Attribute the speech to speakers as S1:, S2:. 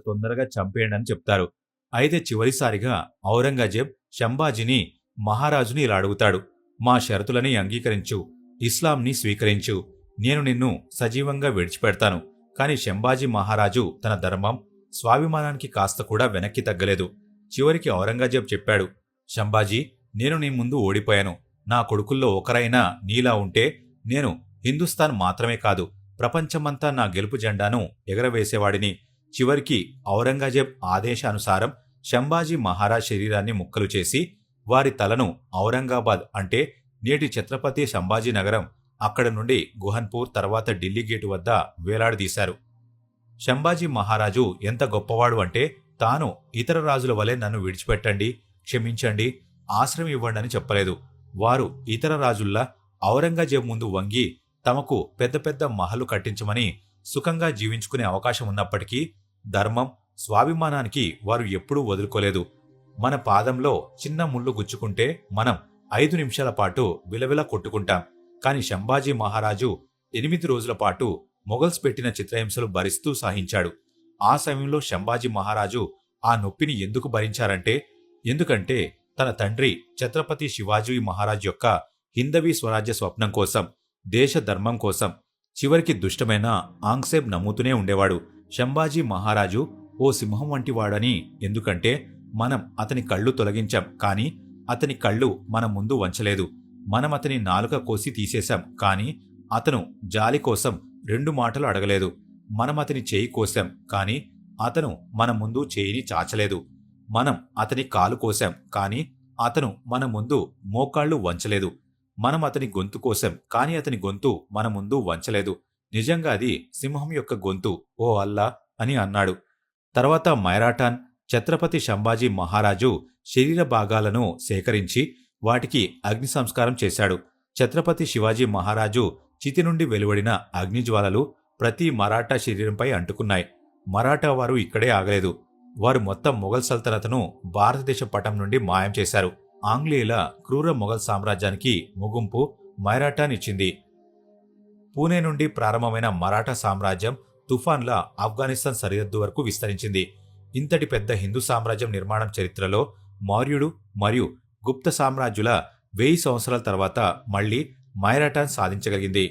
S1: తొందరగా చంపేయండని చెప్తారు. అయితే చివరిసారిగా ఔరంగజేబ్ షంభాజీని మహారాజుని ఇలా అడుగుతాడు. మా షరతులని అంగీకరించు, ఇస్లాంని స్వీకరించు, నేను నిన్ను సజీవంగా విడిచిపెడతాను. కాని షంభాజీ మహారాజు తన ధర్మం, స్వాభిమానానికి కాస్త కూడా వెనక్కి తగ్గలేదు. చివరికి ఔరంగజేబ్ చెప్పాడు, షంభాజీ, నేను నీ ముందు ఓడిపోయాను. నా కొడుకుల్లో ఒకరైనా నీలా ఉంటే నేను హిందుస్థాన్ మాత్రమే కాదు, ప్రపంచమంతా నా గెలుపు జెండాను ఎగరవేసేవాడిని. చివరికి ఔరంగజేబ్ ఆదేశానుసారం షంభాజీ మహారాజ్ శరీరాన్ని ముక్కలు చేసి వారి తలను ఔరంగాబాద్ అంటే నేటి ఛత్రపతి సంభాజీ నగరం, అక్కడ నుండి గుహన్పూర్ తర్వాత ఢిల్లీ గేటు వద్ద వేలాడదీశారు. షంభాజీ మహారాజు ఎంత గొప్పవాడు అంటే తాను ఇతర రాజుల వలె నన్ను విడిచిపెట్టండి, క్షమించండి, ఆశ్రయం ఇవ్వండి చెప్పలేదు. వారు ఇతర రాజుల్లా ఔరంగజేబ్ ముందు వంగి తమకు పెద్ద పెద్ద మహలు కట్టించమని సుఖంగా జీవించుకునే అవకాశం ఉన్నప్పటికీ ధర్మం, స్వాభిమానానికి వారు ఎప్పుడూ వదులుకోలేదు. మన పాదంలో చిన్న ముళ్ళు గుచ్చుకుంటే మనం 5 నిమిషాల పాటు విలవిల కొట్టుకుంటాం. కాని షంభాజీ మహారాజు 8 రోజుల పాటు మొఘల్స్ పెట్టిన చిత్రహింసలు భరిస్తూ సహించాడు. ఆ సమయంలో షంభాజీ మహారాజు ఆ నొప్పిని ఎందుకు భరించారంటే, ఎందుకంటే తన తండ్రి ఛత్రపతి శివాజీ మహారాజ్ యొక్క హిందవీ స్వరాజ్య స్వప్నం కోసం, దేశ ధర్మం కోసం చివరికి దుష్టమైన ఆంగ్సేబ్ నమ్ముతూనే ఉండేవాడు. షంభాజీ మహారాజు ఓ సింహం వంటి వాడని, ఎందుకంటే మనం అతని కళ్ళు తొలగించాం, కాని అతని కళ్ళు మన ముందు వంచలేదు. మనం అతని నాలుక కోసి తీసేశాం, కాని అతను జాలి కోసం 2 మాటలు అడగలేదు. మనం అతని చేయి కోశాం, కాని అతను మన ముందు చేయిని చాచలేదు. మనం అతని కాలు కోశాం, కాని అతను మన ముందు మోకాళ్లు వంచలేదు. మనం అతని గొంతు కోశాం, కాని అతని గొంతు మన ముందు వంచలేదు. నిజంగా అది సింహం యొక్క గొంతు, ఓ అల్లా అని అన్నాడు. తర్వాత మైరాటాన్ ఛత్రపతి సంభాజీ మహారాజు శరీర భాగాలను సేకరించి వాటికి అగ్ని సంస్కారం చేశాడు. ఛత్రపతి శివాజీ మహారాజు చితి నుండి వెలువడిన అగ్నిజ్వాలలు ప్రతి మరాఠా శరీరంపై అంటుకున్నాయి. మరాఠా వారు ఇక్కడే ఆగలేదు. వారు మొత్తం మొఘల్ సల్తనతను భారతదేశ పటం నుండి మాయం చేశారు. ఆంగ్లేయుల క్రూర మొఘల్ సామ్రాజ్యానికి ముగింపు మైరాటానిచ్చింది. పూణే నుండి ప్రారంభమైన మరాఠా సామ్రాజ్యం తుఫాన్లా ఆఫ్ఘనిస్తాన్ సరిహద్దు వరకు విస్తరించింది. ఇంతటి పెద్ద హిందూ సామ్రాజ్యం నిర్మాణం చరిత్రలో మౌర్యుడు మరియు గుప్త సామ్రాజ్యుల 1000 సంవత్సరాల తర్వాత మళ్లీ మైరాటాన్ సాధించగలిగింది.